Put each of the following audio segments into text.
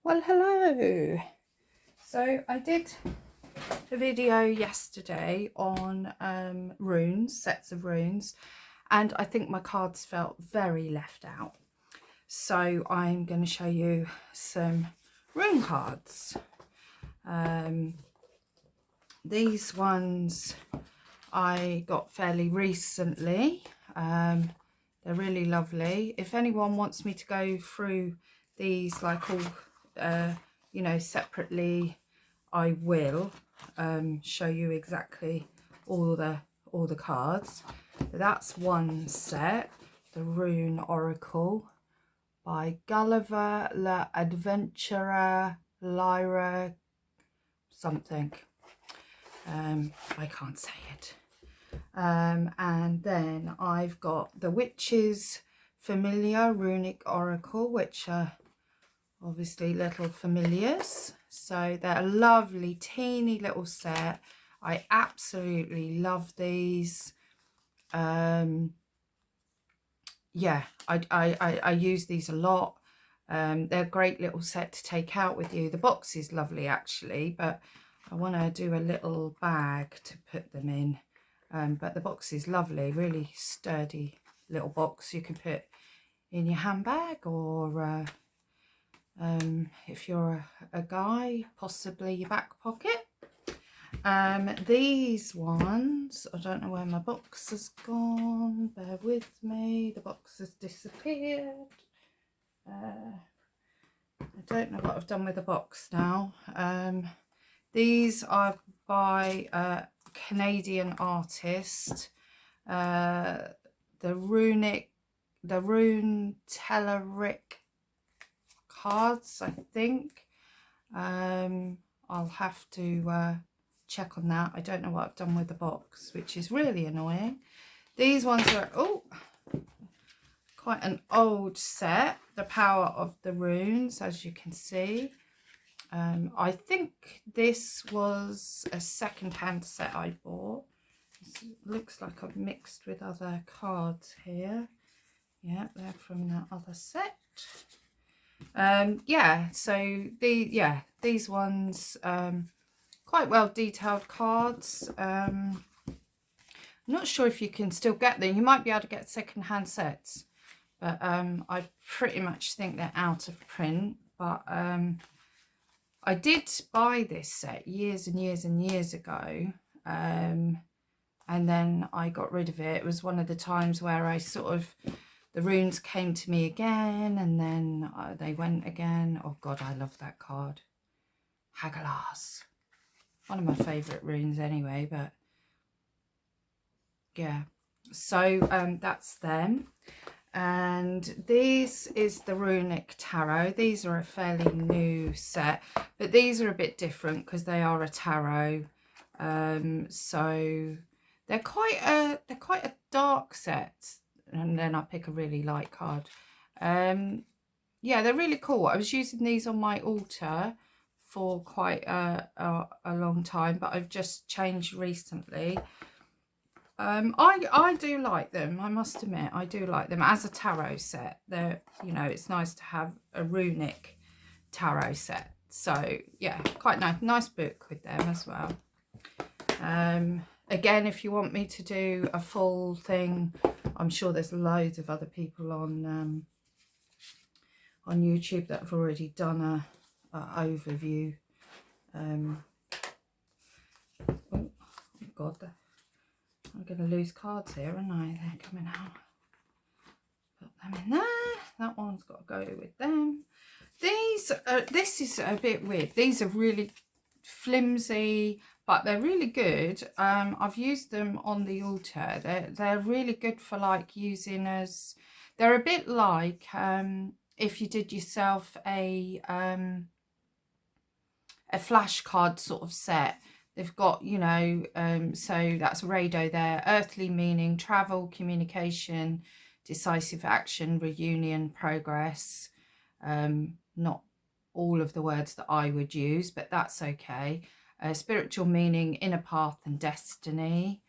Well, hello. So I did a video yesterday on runes, sets of runes, and I think my cards felt very left out. So I'm going to show you some rune cards. These ones I got fairly recently. They're really lovely. If anyone wants me to go through these like all separately, I will show you exactly all the cards. But that's one set, the Rune Oracle by Gulliver Le Adventurer Lyra something. I can't say it. And then I've got the Witch's Familiar Runic Oracle, which are obviously little familiars. So they're a lovely teeny little set. I absolutely love these. Yeah, I use these a lot. They're a great little set to take out with you. The box is lovely actually, but I want to do a little bag to put them in. But the box is lovely, really sturdy little box you can put in your handbag, or if you're a guy, possibly your back pocket. These ones, I don't know where my box has gone, bear with me, the box has disappeared. I don't know what I've done with the box now. These are by a Canadian artist, the rune telleric cards, I think. I'll have to check on that. I don't know what I've done with the box, which is really annoying. These ones are quite an old set, the Power of the Runes, as you can see. I think this was a second-hand set I bought. It looks like I've mixed with other cards here. Yeah, they're from that other set. Yeah, so these ones, quite well detailed cards. I'm not sure if you can still get them. You might be able to get second-hand sets, but I pretty much think they're out of print. But I did buy this set years and years and years ago, and then I got rid of it. It was one of the times where I the runes came to me again, and then they went again. Oh God, I love that card. Hagalaz. One of my favourite runes anyway, but yeah. So that's them. And this is the Runic Tarot. These are a fairly new set, but these are a bit different because they are a tarot. So they're quite a dark set, and then I pick a really light card. Yeah, they're really cool. I was using these on my altar for quite a long time, but I've just changed recently. I do like them, I must admit. I do like them as a tarot set. They're, it's nice to have a runic tarot set. So yeah, quite nice book with them as well. Again, if you want me to do a full thing, I'm sure there's loads of other people on YouTube that have already done a overview. Oh God, I'm going to lose cards here, aren't I? They're coming out. Put them in there. That one's got to go with them. This is a bit weird. These are really flimsy, but they're really good. I've used them on the altar. They're really good for like using as. They're a bit like if you did yourself a flashcard sort of set. They've got, so that's Rado there. Earthly meaning, travel, communication, decisive action, reunion, progress. Not all of the words that I would use, but that's okay. Spiritual meaning, inner path and destiny.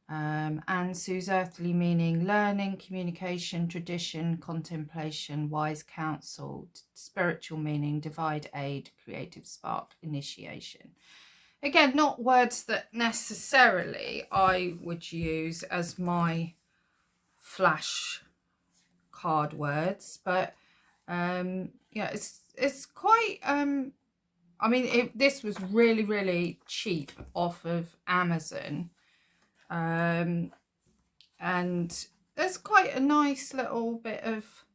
Ansu's earthly meaning: learning, communication, tradition, contemplation, wise counsel. Spiritual meaning: divine aid, creative spark, initiation. Again, not words that necessarily I would use as my flash card words, but yeah, it's quite I mean, this was really cheap off of Amazon, and there's quite a nice little bit of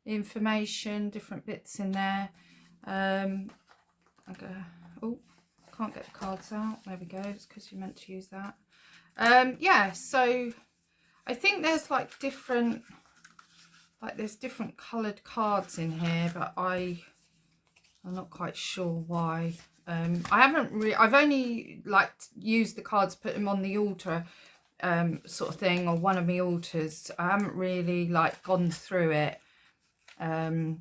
information, different bits in there. Okay. Oh, can't get the cards out. There we go. It's because you meant to use that. Yeah, so I think there's like different, there's different coloured cards in here, but I'm not quite sure why. I haven't really, I've only like used the cards, put them on the altar sort of thing, or one of my altars. I haven't really like gone through it. They're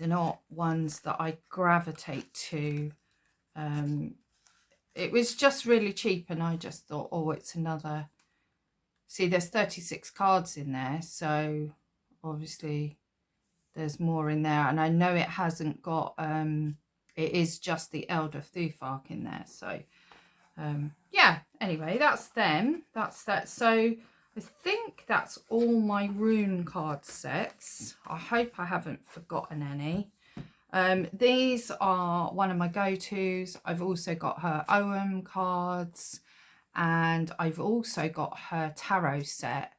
not ones that I gravitate to. It was just really cheap, and I just thought, oh, it's another. See, there's 36 cards in there, so obviously there's more in there, and I know it hasn't got it is just the Elder Thuthark in there. So yeah, anyway, that's them, that's that. So I think that's all my rune card sets. I hope I haven't forgotten any. These are one of my go-tos. I've also got her OM cards, and I've also got her tarot set.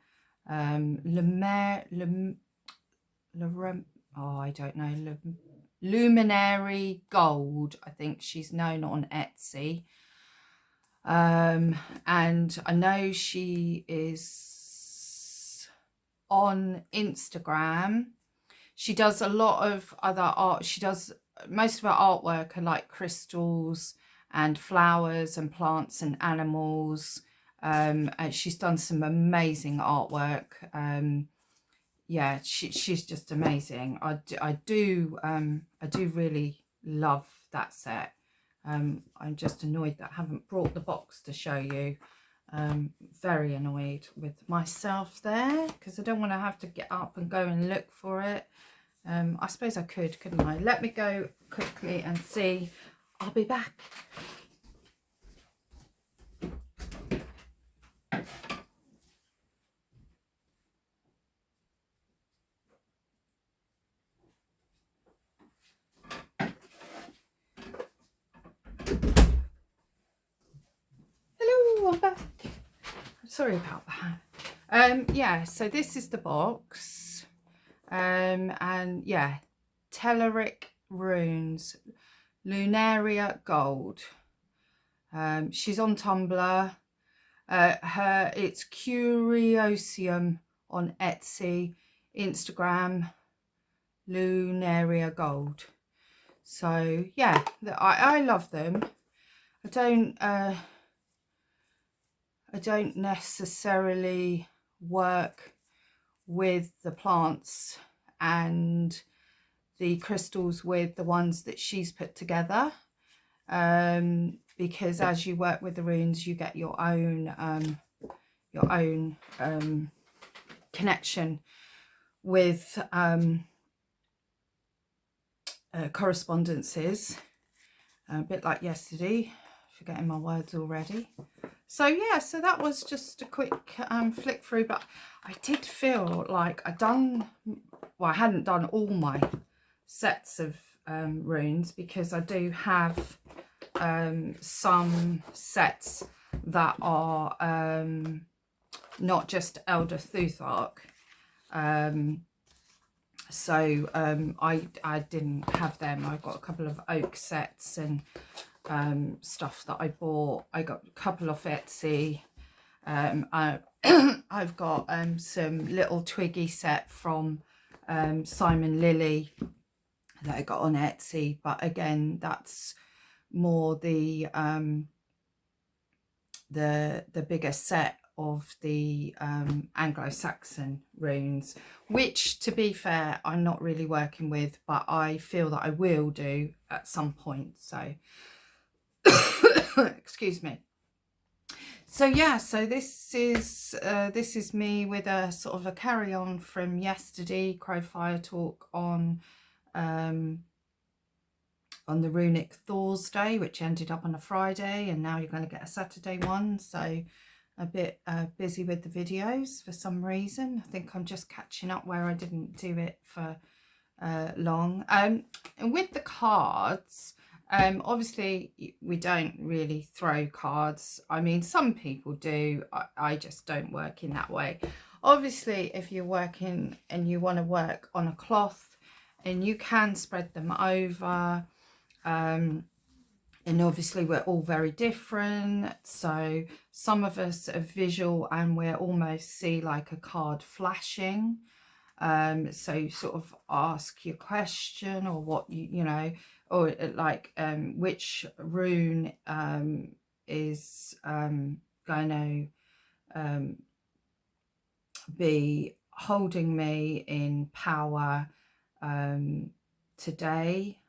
Luminary Gold, I think she's known on Etsy. And I know she is on Instagram. She does a lot of other art. She does, most of her artwork are like crystals and flowers and plants and animals. She's done some amazing artwork. Yeah, she's just amazing. I do really love that set. I'm just annoyed that I haven't brought the box to show you. Very annoyed with myself there, because I don't want to have to get up and go and look for it. I suppose I could, couldn't I? Let me go quickly and see. I'll be back. Hello, I'm back. I'm sorry about that. Yeah, so this is the box. And yeah, Telluric Runes, Lunaria Gold. She's on Tumblr. It's Curiosium on Etsy, Instagram, Lunaria Gold. So yeah, I love them. I don't necessarily work with the plants and the crystals with the ones that she's put together, because as you work with the runes, you get your own connection with correspondences, a bit like yesterday, forgetting my words already. So yeah, so that was just a quick flick through, but I did feel like I hadn't done all my sets of runes, because I do have some sets that are not just Elder Thuthark. So I didn't have them. I've got a couple of oak sets and stuff that I bought. I got a couple off Etsy. I've got some little twiggy set from Simon Lilly that I got on Etsy, but again, that's more the bigger set of the Anglo-Saxon runes, which, to be fair, I'm not really working with, but I feel that I will do at some point. So excuse me. So yeah, so this is me with a sort of a carry on from yesterday, Crowfire talk on the runic Thor's Day, which ended up on a Friday, and now you're going to get a Saturday one. So a bit busy with the videos for some reason. I think I'm just catching up where I didn't do it for long. And with the cards, obviously we don't really throw cards. I mean, some people do. I just don't work in that way. Obviously, if you're working and you want to work on a cloth, and you can spread them over, and obviously we're all very different, so some of us are visual and we almost see like a card flashing, so you sort of ask your question, or what you know, or like which rune is going to be holding me in power today.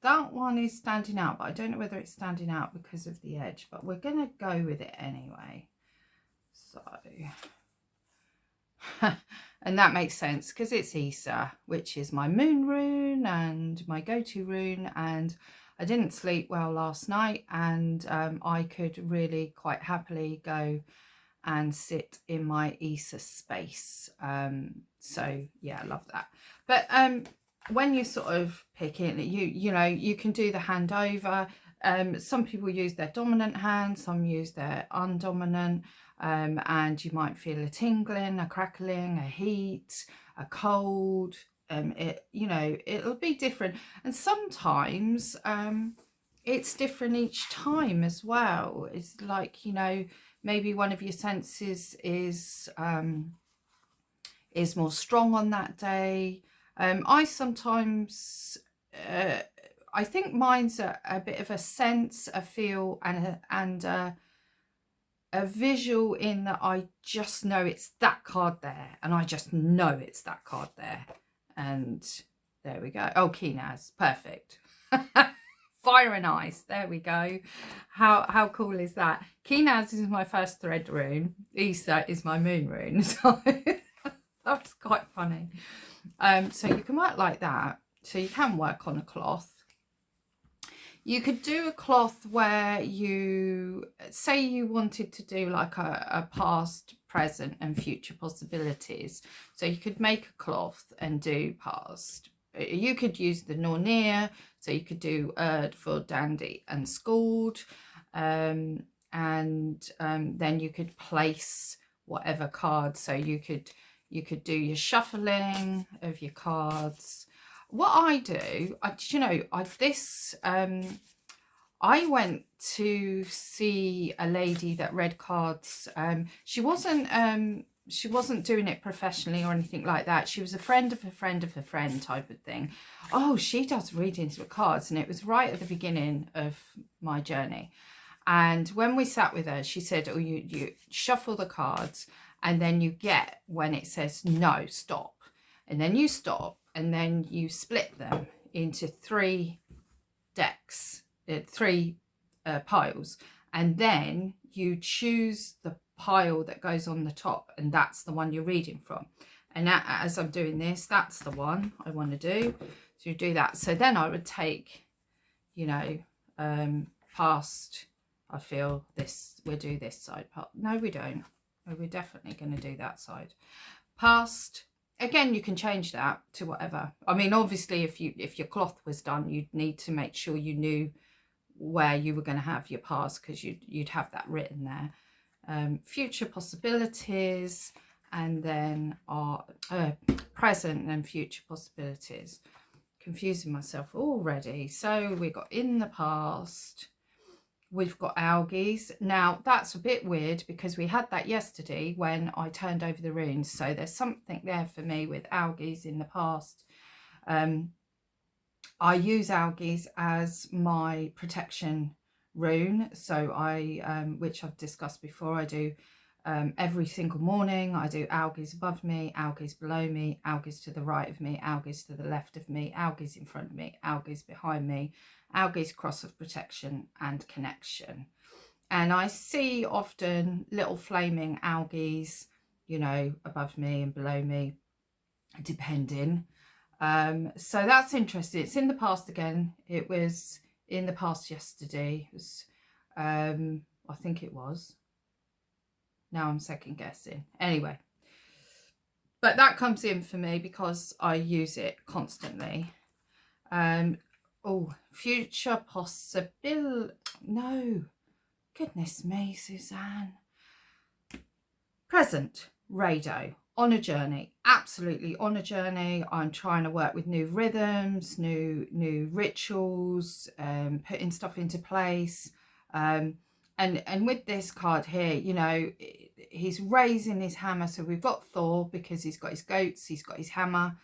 That one is standing out, but I don't know whether it's standing out because of the edge, but we're going to go with it anyway. So and that makes sense because it's Easter, which is my moon rune and my go-to rune, and I didn't sleep well last night, and I could really quite happily go and sit in my Easter space. So yeah, I love that. But when you sort of pick it, you know, you can do the hand over. Some people use their dominant hand, some use their undominant, and you might feel a tingling, a crackling, a heat, a cold. You know, it'll be different, and sometimes it's different each time as well. It's like, you know, maybe one of your senses is more strong on that day. I sometimes, I think mine's a bit of a sense, a feel, and a visual, in that I just know it's that card there, and I just know it's that card there. And there we go. Oh, Kinaz, perfect. Fire and ice, there we go. How cool is that? Kinaz is my first thread rune. Issa is my moon rune. So that's quite funny. So you can work like that. So you can work on a cloth. You could do a cloth where you, say you wanted to do like a past, present and future possibilities. So you could make a cloth and do past. You could use the Nornir, so you could do Erd, for Dandy and Scald. And then you could place whatever cards. So you could do your shuffling of your cards. What I do, I went to see a lady that read cards. She wasn't doing it professionally or anything like that. She was a friend of a friend of a friend type of thing. Oh, she does readings with cards, and it was right at the beginning of my journey. And when we sat with her, she said, oh, you shuffle the cards, and then you get when it says no, stop, and then you stop, and then you split them into 3 decks, 3 piles, and then you choose the pile that goes on the top, and that's the one you're reading from. And as I'm doing this, that's the one I want to do. So you do that. So then I would take, you know, past, I feel this, we'll do this side part. No, we don't. We're definitely going to do that side. Past. Again, you can change that to whatever. I mean, obviously, if your cloth was done, you'd need to make sure you knew where you were going to have your past, because you'd have that written there. Future possibilities, and then our present and future possibilities. Confusing myself already. So we got in the past. We've got algae. Now that's a bit weird because we had that yesterday when I turned over the runes. So there's something there for me with algae in the past. I use algae as my protection rune. So I, which I've discussed before, I do every single morning. I do algaes above me, algaes below me, algaes to the right of me, algaes to the left of me, algaes in front of me, algaes behind me, algaes cross of protection and connection. And I see often little flaming algaes, you know, above me and below me, depending. So that's interesting. It's in the past again. It was in the past yesterday. It was, I think it was. Now I'm second guessing. Anyway, but that comes in for me because I use it constantly. Oh, future possible. No, goodness me, Suzanne. Present, Rado, on a journey, absolutely on a journey. I'm trying to work with new rhythms, new rituals, putting stuff into place. And with this card here, you know, he's raising his hammer. So we've got Thor because he's got his goats, he's got his hammer,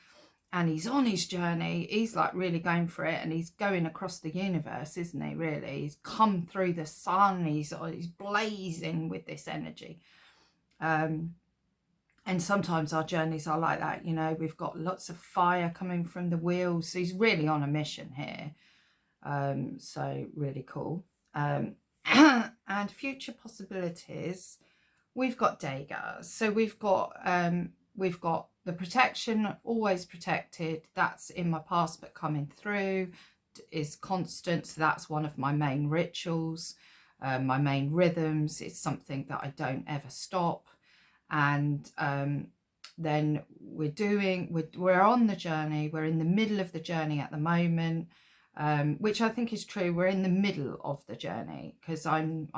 and he's on his journey. He's like really going for it, and he's going across the universe, isn't he? Really, he's come through the sun. He's blazing with this energy. And sometimes our journeys are like that, you know, we've got lots of fire coming from the wheels. So he's really on a mission here. So really cool. And future possibilities, we've got Daggers. So we've got the protection, always protected. That's in my past, but coming through is constant. So that's one of my main rituals, my main rhythms. It's something that I don't ever stop. And then we're on the journey. We're in the middle of the journey at the moment, which I think is true. We're in the middle of the journey because I'm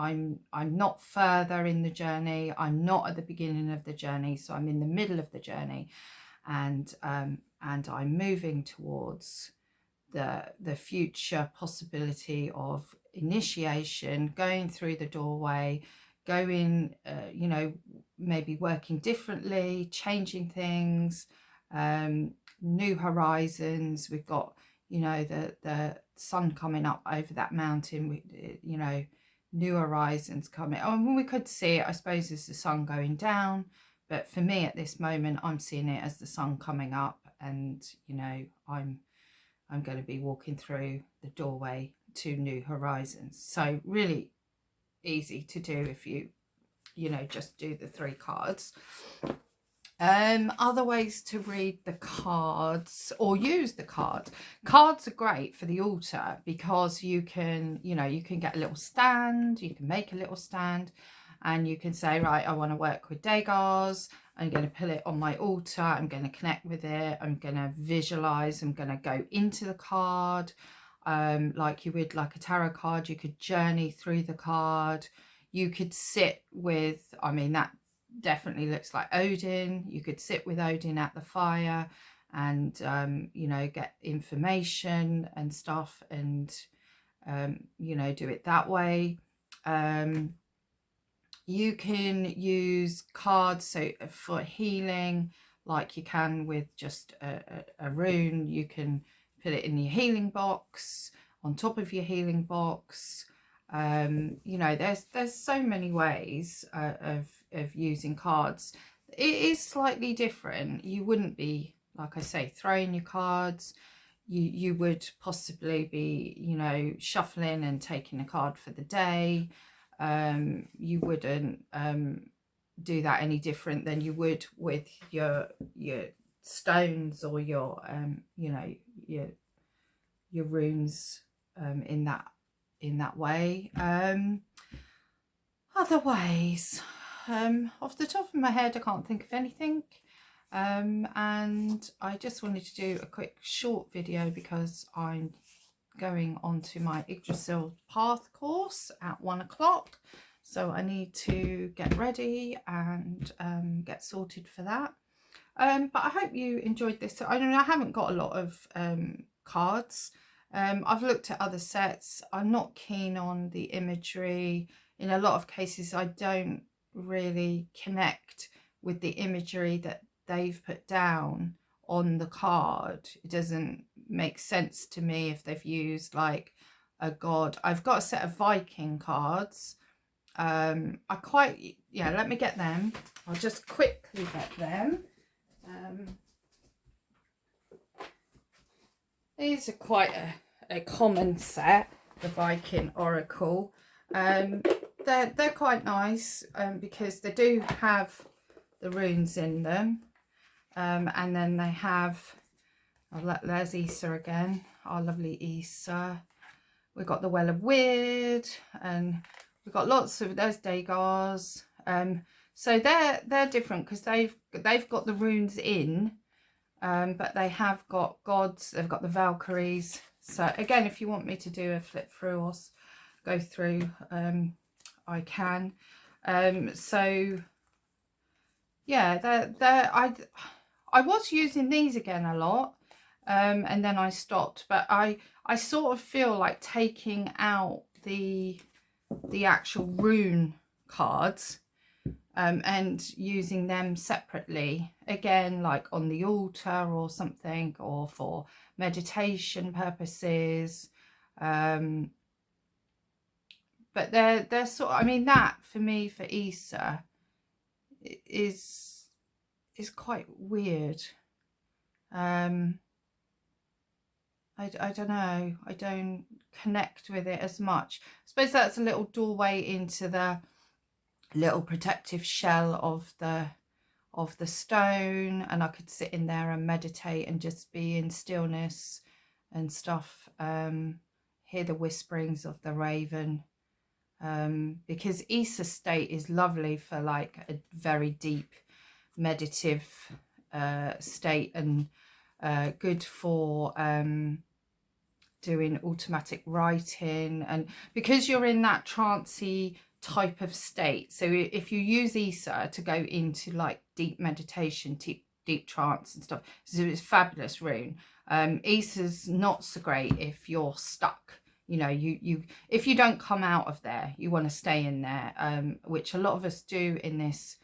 not further in the journey. I'm not at the beginning of the journey, so I'm in the middle of the journey, and I'm moving towards the future possibility of initiation, going through the doorway, going, you know, maybe working differently, changing things, new horizons. We've got, you know, the sun coming up over that mountain, you know, new horizons coming. Oh, well, we could see it, I suppose, as the sun going down. But for me at this moment, I'm seeing it as the sun coming up, and, you know, I'm going to be walking through the doorway to new horizons. So really easy to do if you know, just do the 3 cards. Other ways to read the cards or use the cards. Cards are great for the altar because you can, you know, you can get a little stand, you can make a little stand, and you can say, right, I want to work with Daggers. I'm going to put it on my altar. I'm going to connect with it. I'm going to visualize. I'm going to go into the card. Like you would like a tarot card. You could journey through the card. You could sit with, I mean, that definitely looks like Odin. You could sit with Odin at the fire and, you know, get information and stuff, and, you know, do it that way. You can use cards so for healing, like you can with just a rune. You can put it in your healing box, on top of your healing box. You know, there's so many ways of using cards. It is slightly different. You wouldn't be, like I say, throwing your cards. You would possibly be, you know, shuffling and taking a card for the day. You wouldn't do that any different than you would with your stones or your you know, your runes in that way. Other ways, off the top of my head, I can't think of anything. And I just wanted to do a quick short video because I'm going on to my Yggdrasil Path course at 1 o'clock, so I need to get ready and get sorted for that. But I hope you enjoyed this. I mean, I haven't got a lot of cards. I've looked at other sets. I'm not keen on the imagery. In a lot of cases, I don't really connect with the imagery that they've put down on the card. It doesn't make sense to me if they've used like a god. I've got a set of Viking cards, Yeah, let me get them. I'll just quickly get them. These are quite a common set, the Viking Oracle. They're quite nice because they do have the runes in them. And then they have, there's Isa again, our lovely Isa. We've got the Well of Weird, and we've got lots of those Dagars. So they're different because they've got the runes in, but they have got gods. They've got the Valkyries. So again, if you want me to do a flip through or go through, I can. So yeah, I was using these again a lot, and then I stopped. But I sort of feel like taking out the actual rune cards and using them separately, again, like on the altar or something, or for meditation purposes. But they're sort of, I mean, that for me, for Isa, is quite weird. I don't know, I don't connect with it as much. I suppose that's a little doorway into the little protective shell of the stone, and I could sit in there and meditate and just be in stillness and stuff, hear the whisperings of the raven, because Isa state is lovely for like a very deep meditative state, and good for doing automatic writing, and because you're in that trancey type of state. So if you use Isa to go into like deep meditation, deep trance and stuff, so it's a fabulous rune. Isa's not so great if you're stuck. You know, if you don't come out of there, you want to stay in there, which a lot of us do in this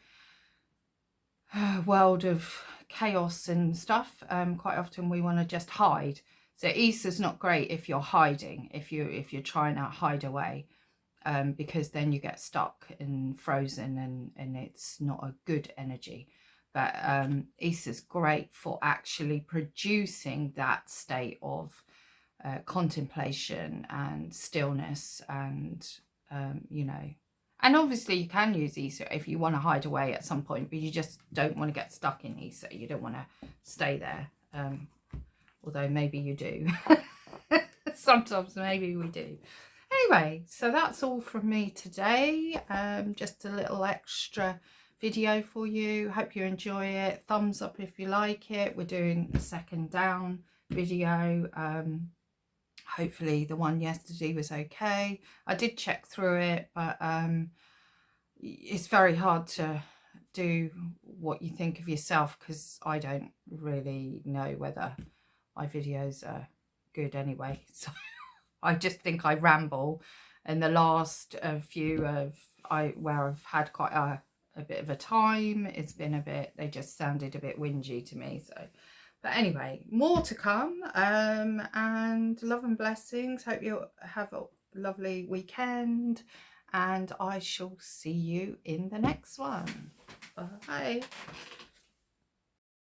world of chaos and stuff. Quite often we want to just hide. So Isa's not great if you're hiding, if you're trying to hide away, because then you get stuck and frozen, and it's not a good energy. But Isa's great for actually producing that state of contemplation and stillness, and you know, and obviously you can use Isa if you want to hide away at some point, but you just don't want to get stuck in Isa. You don't want to stay there, although maybe you do. Sometimes maybe we do. Anyway, so that's all from me today. Just a little extra video for you. Hope you enjoy it. Thumbs up if you like it. We're doing a second down video. Hopefully the one yesterday was okay. I did check through it, but it's very hard to do what you think of yourself, because I don't really know whether my videos are good anyway. So I just think I ramble, and the last few where I've had quite a bit of a time, it's been a bit, they just sounded a bit whingy to me. So, but anyway, more to come, and love and blessings. Hope you have a lovely weekend, and I shall see you in the next one. Bye.